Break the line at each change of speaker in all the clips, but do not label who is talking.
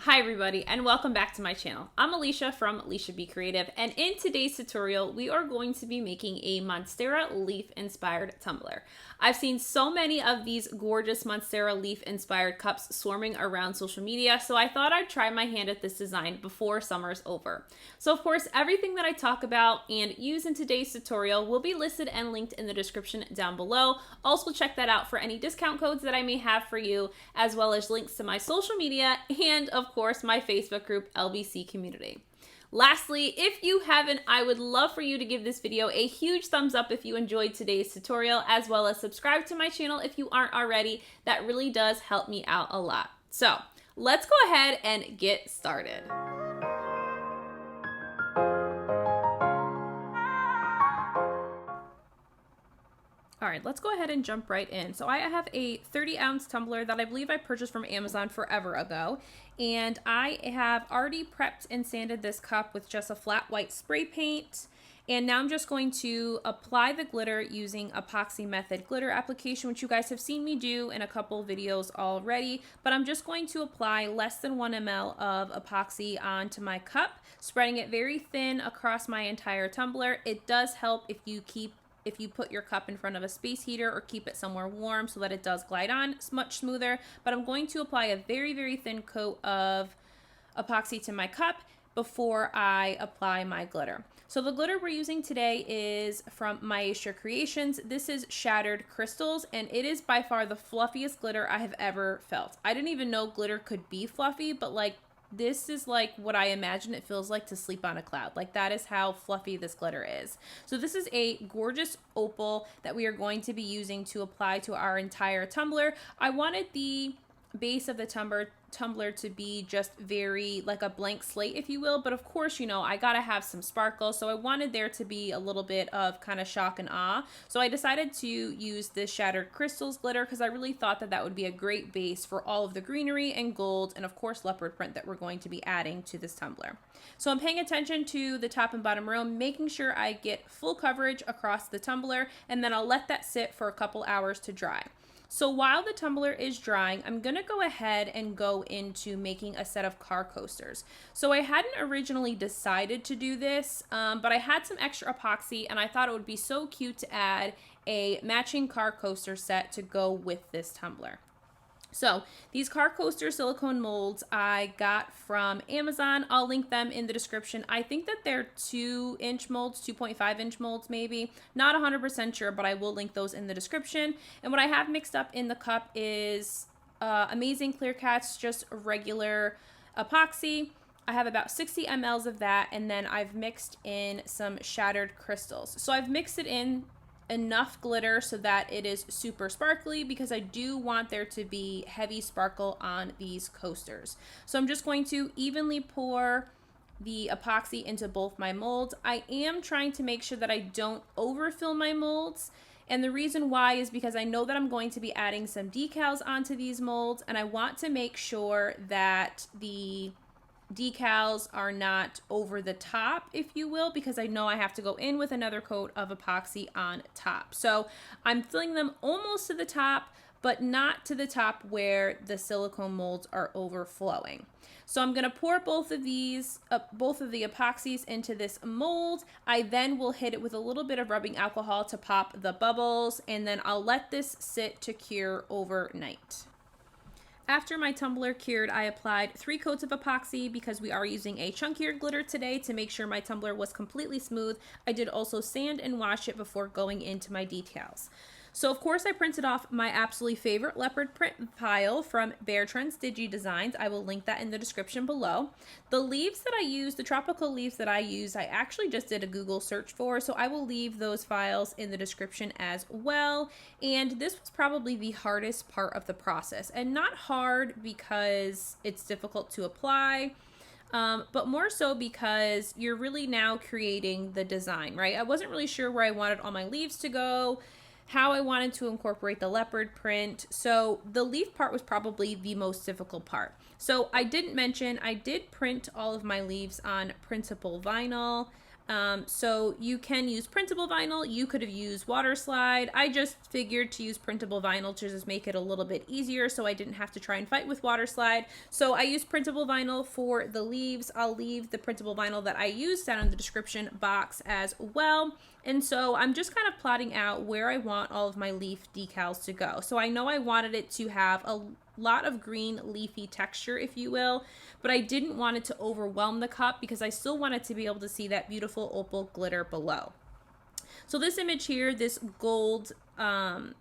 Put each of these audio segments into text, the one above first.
Hi everybody and welcome back to my channel. I'm Alicia from Alicia Be Creative, and in today's tutorial we are going to be making a Monstera Leaf Inspired Tumbler. I've seen so many of these gorgeous Monstera Leaf Inspired cups swarming around social media, so I thought I'd try my hand at this design before summer's over. So of course everything that I talk about and use in today's tutorial will be listed and linked in the description down below. Also check that out for any discount codes that I may have for you, as well as links to my social media and of course my Facebook group LBC community. Lastly, if you haven't, I would love for you to give this video a huge thumbs up if you enjoyed today's tutorial, as well as subscribe to my channel if you aren't already. That really does help me out a lot. So let's go ahead and get started. All right, let's go ahead and jump right in. So I have a 30-ounce tumbler that I believe I purchased from Amazon forever ago. And I have already prepped and sanded this cup with just a flat white spray paint. And now I'm just going to apply the glitter using epoxy method glitter application, which you guys have seen me do in a couple videos already. But I'm just going to apply less than 1 ml of epoxy onto my cup, spreading it very thin across my entire tumbler. It does help if you put your cup in front of a space heater or keep it somewhere warm so that it does glide on. It's much smoother, but I'm going to apply a very, very thin coat of epoxy to my cup before I apply my glitter. So the glitter we're using today is from Maestra Creations. This is Shattered Crystals, and it is by far the fluffiest glitter I have ever felt. I didn't even know glitter could be fluffy, but this is like what I imagine it feels like to sleep on a cloud. Like, that is how fluffy this glitter is. So this is a gorgeous opal that we are going to be using to apply to our entire tumbler. I wanted the base of the tumbler to be just very like a blank slate, if you will, but of course, you know, I gotta have some sparkle, so I wanted there to be a little bit of kind of shock and awe. So I decided to use this Shattered Crystals glitter because I really thought that that would be a great base for all of the greenery and gold and of course leopard print that we're going to be adding to this tumbler. So I'm paying attention to the top and bottom row, making sure I get full coverage across the tumbler, and then I'll let that sit for a couple hours to dry. So while the tumbler is drying, I'm gonna go ahead and go into making a set of car coasters. So I hadn't originally decided to do this, but I had some extra epoxy and I thought it would be so cute to add a matching car coaster set to go with this tumbler. So these car coaster silicone molds I got from Amazon. I'll link them in the description. I think that they're 2-inch molds, 2.5-inch molds maybe. Not 100% sure, but I will link those in the description. And what I have mixed up in the cup is Amazing Clear Cats, just regular epoxy. I have about 60 mLs of that, and then I've mixed in some Shattered Crystals. So I've mixed it in enough glitter so that it is super sparkly, because I do want there to be heavy sparkle on these coasters. So I'm just going to evenly pour the epoxy into both my molds. I am trying to make sure that I don't overfill my molds, and the reason why is because I know that I'm going to be adding some decals onto these molds, and I want to make sure that the decals are not over the top, if you will, because I know I have to go in with another coat of epoxy on top. So I'm filling them almost to the top, but not to the top where the silicone molds are overflowing. So I'm going to pour both of the epoxies into this mold. I then will hit it with a little bit of rubbing alcohol to pop the bubbles, and then I'll let this sit to cure overnight. After my tumbler cured, I applied 3 coats of epoxy because we are using a chunkier glitter today to make sure my tumbler was completely smooth. I did also sand and wash it before going into my details. So of course I printed off my absolutely favorite leopard print pile from Beartrendz Digi Designs. I will link that in the description below. The leaves that I use, the tropical leaves that I use, I actually just did a Google search for, so I will leave those files in the description as well. And this was probably the hardest part of the process, and not hard because it's difficult to apply, but more so because you're really now creating the design, right? I wasn't really sure where I wanted all my leaves to go, how I wanted to incorporate the leopard print. So the leaf part was probably the most difficult part. So I didn't mention, I did print all of my leaves on printable vinyl. So you can use printable vinyl. You could have used water slide. I just figured to use printable vinyl to just make it a little bit easier so I didn't have to try and fight with water slide. So I used printable vinyl for the leaves. I'll leave the printable vinyl that I used down in the description box as well. And so I'm just kind of plotting out where I want all of my leaf decals to go. So I know I wanted it to have a lot of green leafy texture, if you will, but I didn't want it to overwhelm the cup because I still wanted to be able to see that beautiful opal glitter below. So this image here, this gold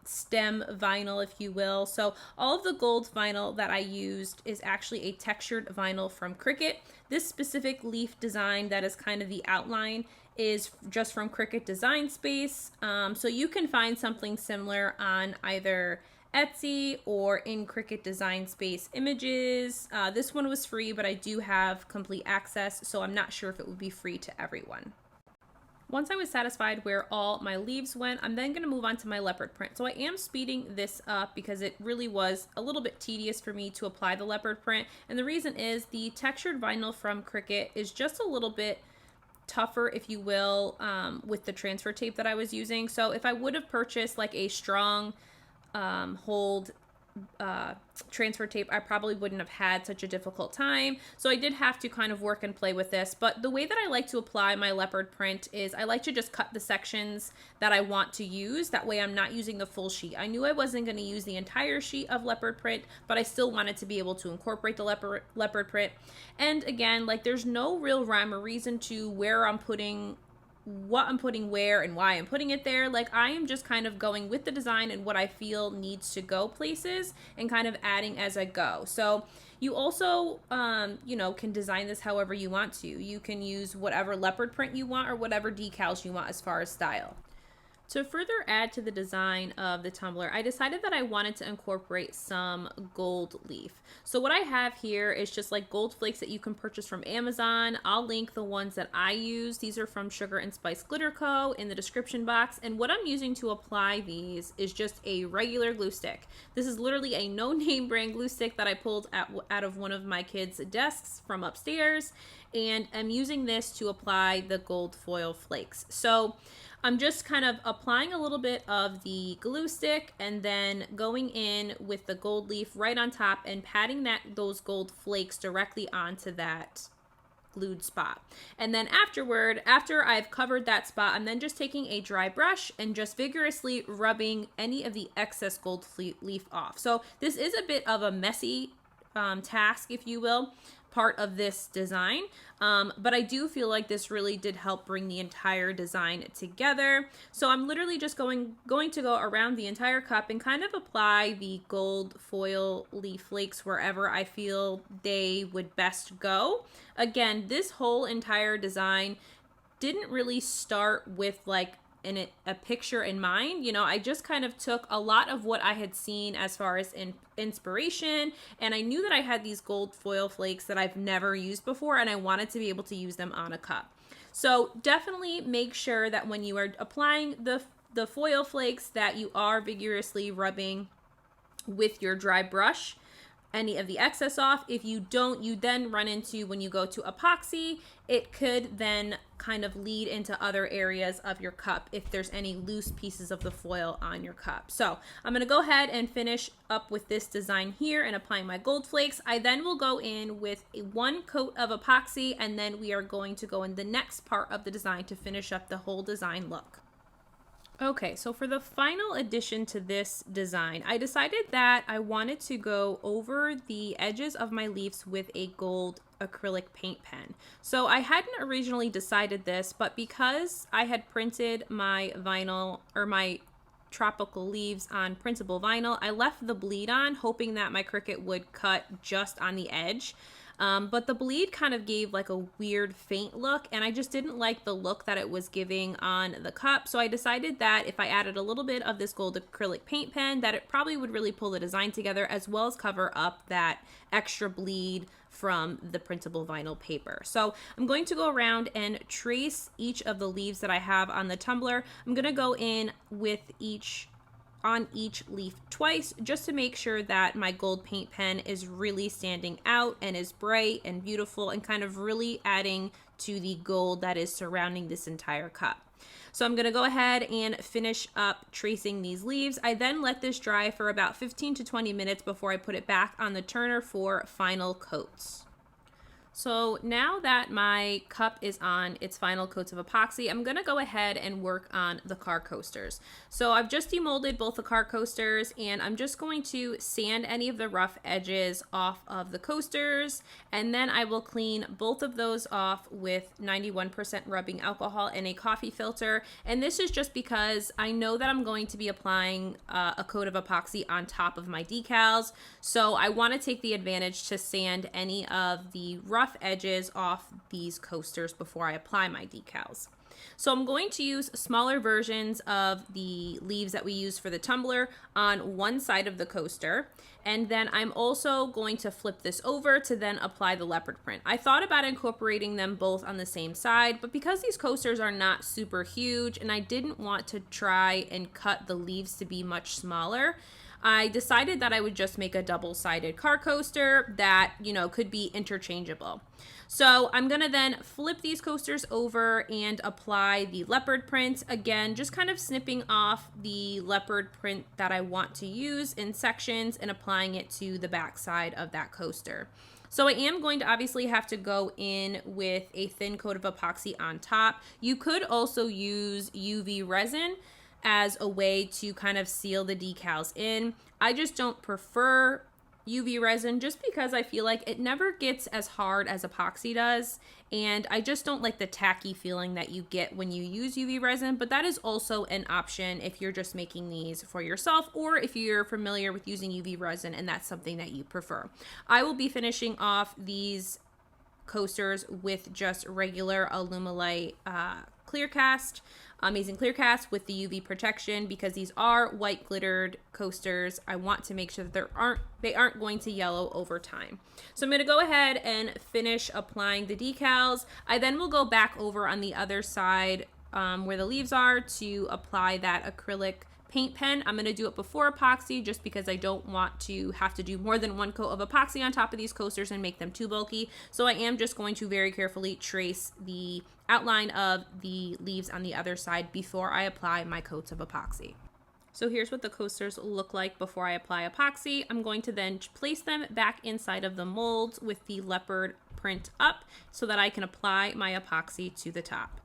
stem vinyl, if you will. So all of the gold vinyl that I used is actually a textured vinyl from Cricut. This specific leaf design that is kind of the outline is just from Cricut Design Space. So you can find something similar on either Etsy or in Cricut Design Space images. This one was free, but I do have complete access, so I'm not sure if it would be free to everyone. Once I was satisfied where all my leaves went, I'm then going to move on to my leopard print. So I am speeding this up because it really was a little bit tedious for me to apply the leopard print. And the reason is the textured vinyl from Cricut is just a little bit tougher, if you will, with the transfer tape that I was using. So if I would have purchased like a strong hold transfer tape, I probably wouldn't have had such a difficult time. So I did have to kind of work and play with this, but the way that I like to apply my leopard print is I like to just cut the sections that I want to use. That way I'm not using the full sheet. I knew I wasn't going to use the entire sheet of leopard print, but I still wanted to be able to incorporate the leopard print. And again, like there's no real rhyme or reason to where I'm putting what I'm putting where and why I'm putting it there. Like I am just kind of going with the design and what I feel needs to go places and kind of adding as I go. So you also, you know, can design this however you want to. You can use whatever leopard print you want or whatever decals you want as far as style. To further add to the design of the tumbler, I decided that I wanted to incorporate some gold leaf. So what I have here is just like gold flakes that you can purchase from Amazon. I'll link the ones that I use. These are from Sugar and Spice Glitter Co. in the description box. And what I'm using to apply these is just a regular glue stick. This is literally a no-name brand glue stick that I pulled out of one of my kids' desks from upstairs. And I'm using this to apply the gold foil flakes. So I'm just kind of applying a little bit of the glue stick and then going in with the gold leaf right on top and patting those gold flakes directly onto that glued spot. And then after I've covered that spot, I'm then just taking a dry brush and just vigorously rubbing any of the excess gold leaf off. So this is a bit of a messy task, if you will, part of this design, but I do feel like this really did help bring the entire design together. So I'm literally just going to go around the entire cup and kind of apply the gold foil leaf flakes wherever I feel they would best go. Again, this whole entire design didn't really start with like a picture in mind. You know, I just kind of took a lot of what I had seen as far as inspiration, and I knew that I had these gold foil flakes that I've never used before, and I wanted to be able to use them on a cup. So definitely make sure that when you are applying the foil flakes that you are vigorously rubbing with your dry brush any of the excess off. If you don't, you then run into, when you go to epoxy, it could then kind of lead into other areas of your cup if there's any loose pieces of the foil on your cup. So I'm going to go ahead and finish up with this design here and applying my gold flakes. I then will go in with one coat of epoxy, and then we are going to go in the next part of the design to finish up the whole design look. Okay, so for the final addition to this design, I decided that I wanted to go over the edges of my leaves with a gold acrylic paint pen. So I hadn't originally decided this, but because I had printed my vinyl or my tropical leaves on printable vinyl, I left the bleed on, hoping that my Cricut would cut just on the edge. But the bleed kind of gave like a weird faint look, and I just didn't like the look that it was giving on the cup. So I decided that if I added a little bit of this gold acrylic paint pen, that it probably would really pull the design together, as well as cover up that extra bleed from the printable vinyl paper. So I'm going to go around and trace each of the leaves that I have on the tumbler. I'm going to go in with on each leaf twice, just to make sure that my gold paint pen is really standing out and is bright and beautiful and kind of really adding to the gold that is surrounding this entire cup. So I'm going to go ahead and finish up tracing these leaves. I then let this dry for about 15 to 20 minutes before I put it back on the turner for final coats. So now that my cup is on its final coats of epoxy, I'm going to go ahead and work on the car coasters. So I've just demolded both the car coasters, and I'm just going to sand any of the rough edges off of the coasters, and then I will clean both of those off with 91% rubbing alcohol and a coffee filter. And this is just because I know that I'm going to be applying a coat of epoxy on top of my decals. So I want to take the advantage to sand any of the rough edges off these coasters before I apply my decals. So I'm going to use smaller versions of the leaves that we use for the tumbler on one side of the coaster, and then I'm also going to flip this over to then apply the leopard print. I thought about incorporating them both on the same side, but because these coasters are not super huge and I didn't want to try and cut the leaves to be much smaller, I decided that I would just make a double-sided car coaster that, you know, could be interchangeable. So I'm going to then flip these coasters over and apply the leopard print. Again, just kind of snipping off the leopard print that I want to use in sections and applying it to the back side of that coaster. So I am going to obviously have to go in with a thin coat of epoxy on top. You could also use UV resin as a way to kind of seal the decals in. I just don't prefer UV resin just because I feel like it never gets as hard as epoxy does, and I just don't like the tacky feeling that you get when you use UV resin. But that is also an option if you're just making these for yourself, or if you're familiar with using UV resin and that's something that you prefer. I will be finishing off these coasters with just regular Alumilite clear cast, amazing clear cast with the UV protection, because these are white glittered coasters. I want to make sure that they aren't going to yellow over time. So I'm going to go ahead and finish applying the decals. I then will go back over on the other side where the leaves are to apply that acrylic paint pen. I'm going to do it before epoxy just because I don't want to have to do more than one coat of epoxy on top of these coasters and make them too bulky. So I am just going to very carefully trace the outline of the leaves on the other side before I apply my coats of epoxy. So here's what the coasters look like before I apply epoxy. I'm going to then place them back inside of the molds with the leopard print up so that I can apply my epoxy to the top.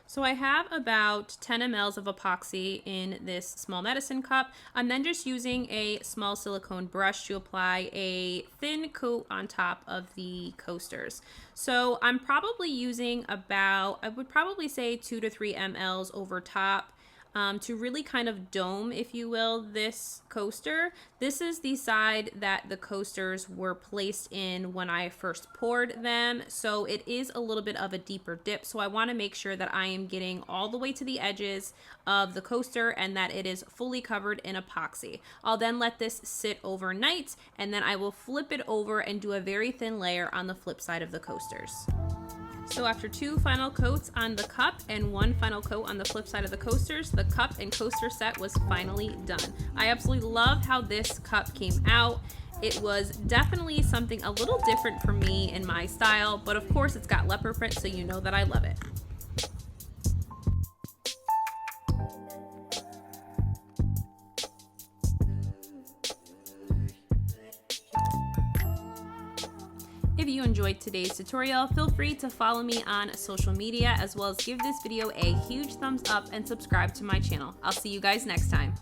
So I have about 10 mLs of epoxy in this small medicine cup. I'm then just using a small silicone brush to apply a thin coat on top of the coasters. So I'm probably using about, I would probably say 2 to 3 mLs over top to really kind of dome, if you will, this coaster. This is the side that the coasters were placed in when I first poured them, so it is a little bit of a deeper dip. So I want to make sure that I am getting all the way to the edges of the coaster and that it is fully covered in epoxy. I'll then let this sit overnight, and then I will flip it over and do a very thin layer on the flip side of the coasters. So after 2 final coats on the cup and 1 final coat on the flip side of the coasters, the cup and coaster set was finally done. I absolutely love how this cup came out. It was definitely something a little different for me in my style, but of course it's got leopard print, so you know that I love it. If you enjoyed today's tutorial, feel free to follow me on social media, as well as give this video a huge thumbs up and subscribe to my channel. I'll see you guys next time.